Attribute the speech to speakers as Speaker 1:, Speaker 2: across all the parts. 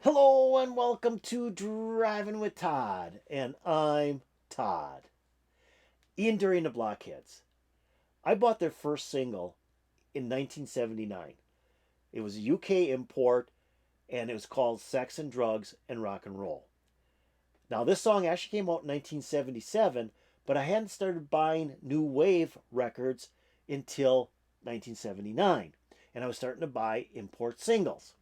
Speaker 1: Hello and welcome to Driving with Todd, and I'm Todd. Ian Dury and the Blockheads. I bought their first single in 1979. It was a UK import, and it was called Sex and Drugs and Rock and Roll. Now, this song actually came out in 1977, but I hadn't started buying new wave records until 1979, and I was starting to buy import singles.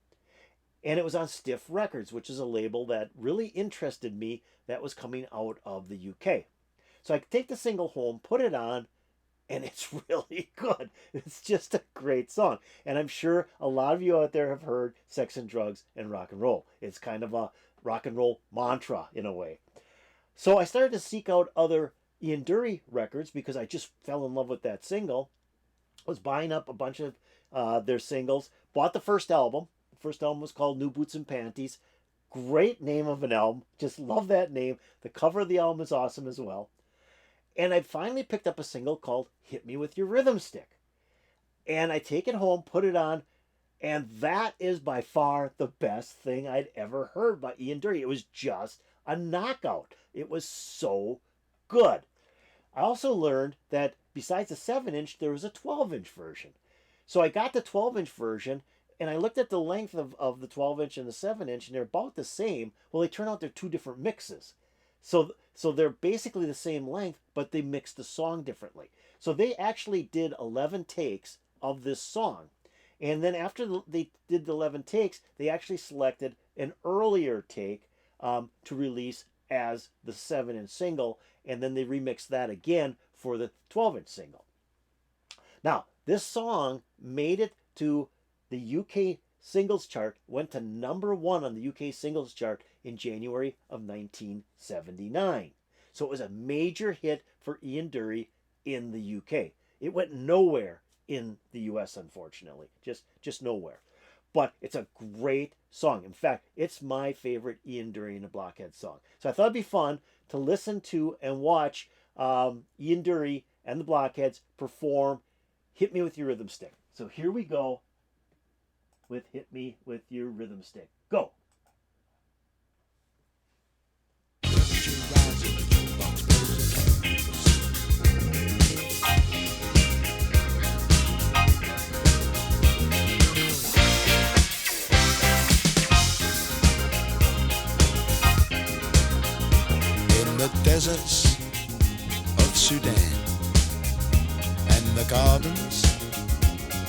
Speaker 1: And it was on Stiff Records, which is a label that really interested me that was coming out of the UK. So I take the single home, put it on, and it's really good. It's just a great song. And I'm sure a lot of you out there have heard Sex and Drugs and Rock and Roll. It's kind of a rock and roll mantra in a way. So I started to seek out other Ian Dury records because I just fell in love with that single. I was buying up a bunch of their singles, bought the first album. The first album was called New Boots and Panties. Great name of an album. Just love that name. The cover of the album is awesome as well. And I finally picked up a single called Hit Me With Your Rhythm Stick. And I take it home, put it on, and that is by far the best thing I'd ever heard by Ian Dury. It was just a knockout. It was so good. I also learned that besides the 7-inch, there was a 12-inch version. So I got the 12-inch version, and I looked at the length of the 12-inch and the 7-inch, and they're about the same. Well, they turn out they're two different mixes. So they're basically the same length, but they mixed the song differently. So they actually did 11 takes of this song. And then after they did the 11 takes, they actually selected an earlier take to release as the 7-inch single, and then they remixed that again for the 12-inch single. Now, this song made it to the UK singles chart, went to number one on the UK singles chart in January of 1979. So it was a major hit for Ian Dury in the UK. It went nowhere in the US, unfortunately, just nowhere. But it's a great song. In fact, it's my favorite Ian Dury and the Blockheads song. So I thought it'd be fun to listen to and watch Ian Dury and the Blockheads perform Hit Me With Your Rhythm Stick. So here we go with Hit Me With Your Rhythm Stick. Go!
Speaker 2: In the deserts of Sudan and the gardens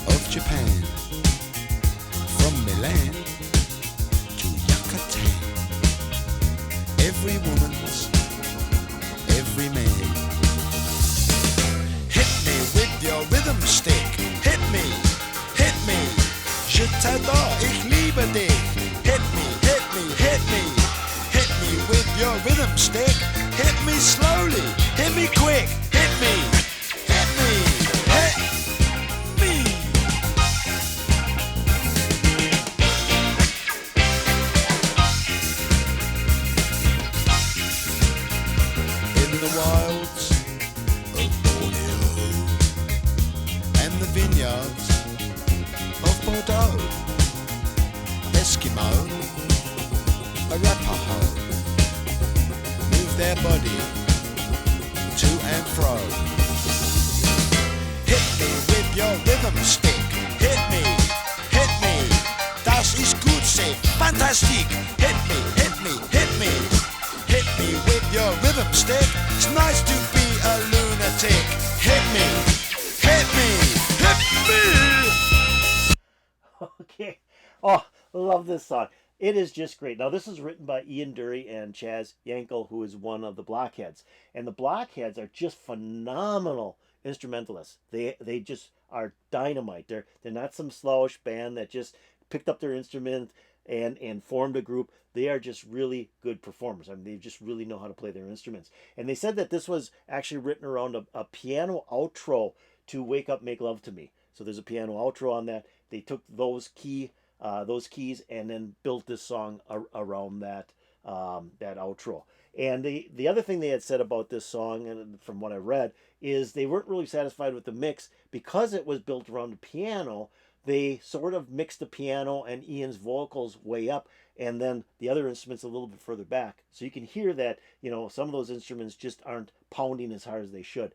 Speaker 2: of Japan, from Milan to Yucatan, every woman's every man. Hit me with your rhythm stick, hit me, je t'adore, ich liebe dich. Hit me, hit me, hit me, hit me with your rhythm stick. Hit me slowly, hit me quick, hit me, hit me, hit me. In the wilds of Borneo and the vineyards of Bordeaux, Eskimo, Arapaho move their body to and fro. Hit me with your rhythm stick. Hit me, das ist gut, say fantastic. Hit me, hit me, hit me, hit me with your rhythm stick. It's nice to be a lunatic. Hit me, hit me, hit me.
Speaker 1: Okay. Oh, love this song. It is just great. Now, this is written by Ian Dury and Chaz Yankel, who is one of the Blockheads. And the Blockheads are just phenomenal instrumentalists. They just are dynamite. They're not some slowish band that just picked up their instrument and formed a group. They are just really good performers. I mean, they just really know how to play their instruments. And they said that this was actually written around a piano outro to Wake Up, Make Love to Me. So there's a piano outro on that. They took those keys and then built this song around that outro. And the other thing they had said about this song, and from what I read, is they weren't really satisfied with the mix because it was built around the piano. they sort of mix the piano and Ian's vocals way up, and then the other instruments a little bit further back. So you can hear that, some of those instruments just aren't pounding as hard as they should.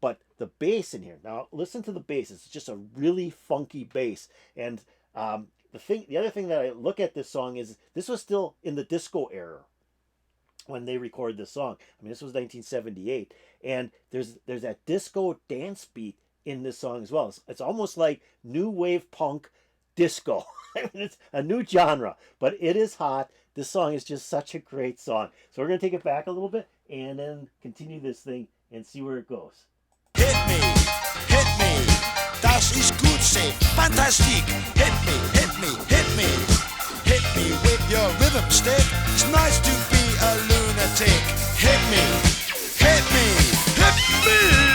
Speaker 1: But the bass in here, now listen to the bass. It's just a really funky bass. And the other thing that I look at this song is this was still in the disco era when they recorded this song. I mean, this was 1978, and there's that disco dance beat in this song as well. It's almost like new wave punk disco. I mean, it's a new genre, but it is hot. This song is just such a great song. So we're gonna take it back a little bit and then continue this thing and see where it goes.
Speaker 2: Hit me, das ist gut, say, fantastic. Hit me, hit me with your rhythm stick. It's nice to be a lunatic. Hit me, hit me, hit me.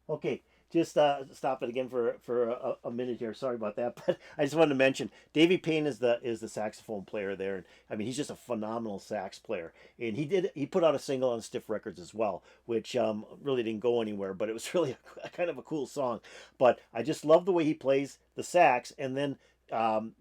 Speaker 1: Okay, just stop it again for a minute here. Sorry about that, but I just wanted to mention Davey Payne is the saxophone player there, and I mean he's just a phenomenal sax player. And he put out a single on Stiff Records as well, which really didn't go anywhere, but it was really a kind of a cool song. But I just love the way he plays the sax, and then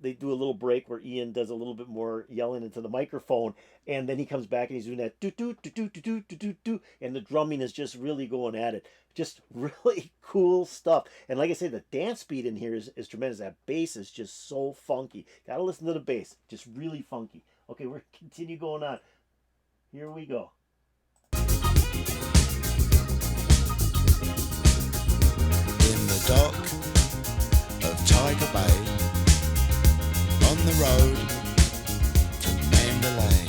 Speaker 1: they do a little break where Ian does a little bit more yelling into the microphone, and then he comes back and he's doing that do do do do do do do do, and the drumming is just really going at it. Just really cool stuff. And like I say, the dance beat in here is tremendous. That bass is just so funky. Gotta listen to the bass. Just really funky. Okay, we're continue going on. Here we go.
Speaker 2: In the dock of Tiger Bay, on the road to Mandalay,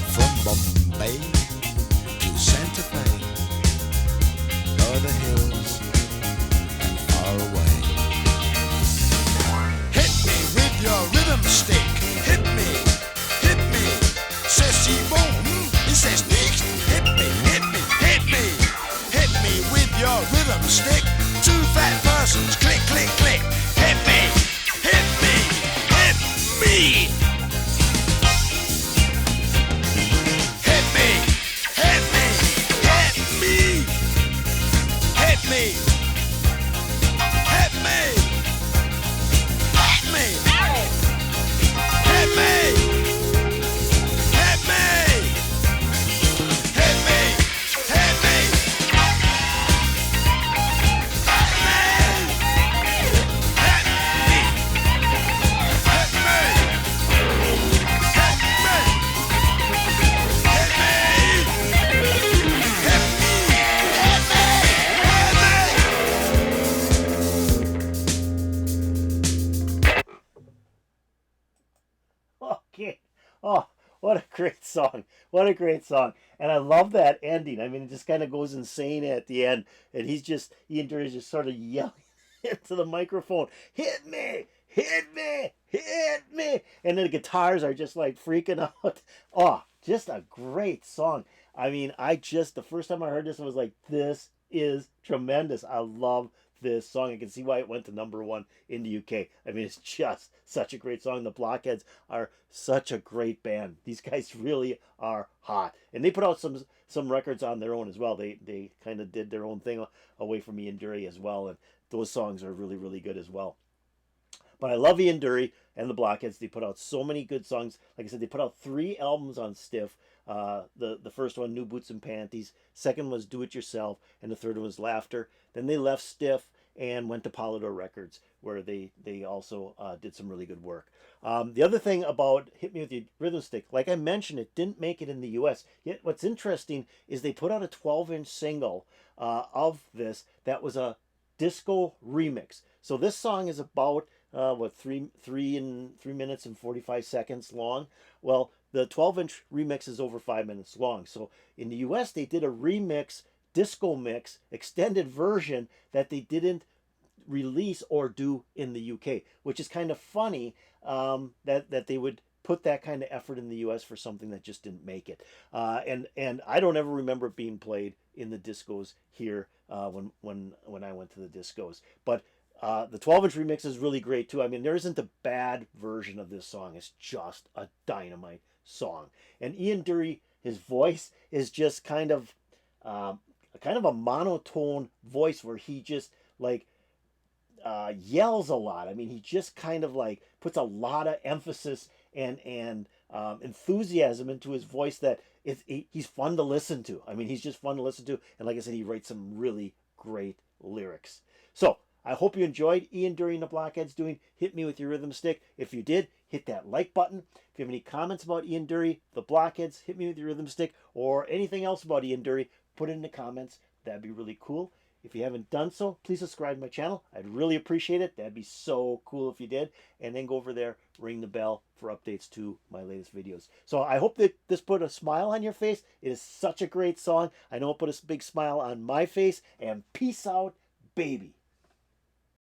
Speaker 2: from Bombay to Santa Fe, o'er the hills and far away. Hit me with your rhythm stick. Hit me, says he won't, he says nicht. Hit me, hit me, hit me, hit me with your rhythm stick. Two fat persons, click, click, click. Hit me, hit me, hit me. Hit me, hit me, hit me. Hit me, hit me, hit me, hit me, hit me, hit me, hit me, hit me,
Speaker 1: Okay. Oh, what a great song. What a great song. And I love that ending. I mean, it just kind of goes insane at the end. And Ian Dury's just sort of yelling into the microphone, hit me, hit me, hit me. And then the guitars are just like freaking out. Oh, just a great song. I mean, the first time I heard this, I was like, this is tremendous. I love this song. I can see why it went to #1 in the UK. I mean, it's just such a great song. The Blockheads are such a great band. These guys really are hot, and they put out some records on their own as well. They kind of did their own thing away from Ian Dury as well, and those songs are really, really good as well. But I love Ian Dury and the Blockheads. They put out so many good songs. Like I said, they put out 3 albums on Stiff. The first one, New Boots and Panties. Second was Do It Yourself, and the third one was Laughter. Then they left Stiff and went to Polydor Records, where they also did some really good work. The other thing about Hit Me With Your Rhythm Stick, like I mentioned, it didn't make it in the U.S. Yet what's interesting is they put out a 12-inch single of this that was a disco remix. So this song is about what 3 minutes and 45 seconds long. Well, the 12-inch remix is over 5 minutes long. So in the U.S. they did a remix, disco mix, extended version that they didn't release or do in the UK, which is kind of funny, that they would put that kind of effort in the US for something that just didn't make it. And I don't ever remember it being played in the discos here, when I went to the discos. But the 12-inch remix is really great too. I mean, there isn't a bad version of this song. It's just a dynamite song. And Ian Dury, his voice is just kind of a monotone voice where he just like yells a lot. I mean, he just kind of like puts a lot of emphasis and enthusiasm into his voice that he's fun to listen to. I mean, he's just fun to listen to. And like I said, he writes some really great lyrics. So I hope you enjoyed Ian Dury and the Blockheads doing Hit Me With Your Rhythm Stick. If you did, hit that like button. If you have any comments about Ian Dury, the Blockheads, Hit Me With Your Rhythm Stick, or anything else about Ian Dury, put it in the comments. That'd be really cool. If you haven't done so, please subscribe to my channel. I'd really appreciate it. That'd be so cool if you did. And then go over there, ring the bell for updates to my latest videos. So I hope that this put a smile on your face. It is such a great song. I know it put a big smile on my face. And peace out, baby.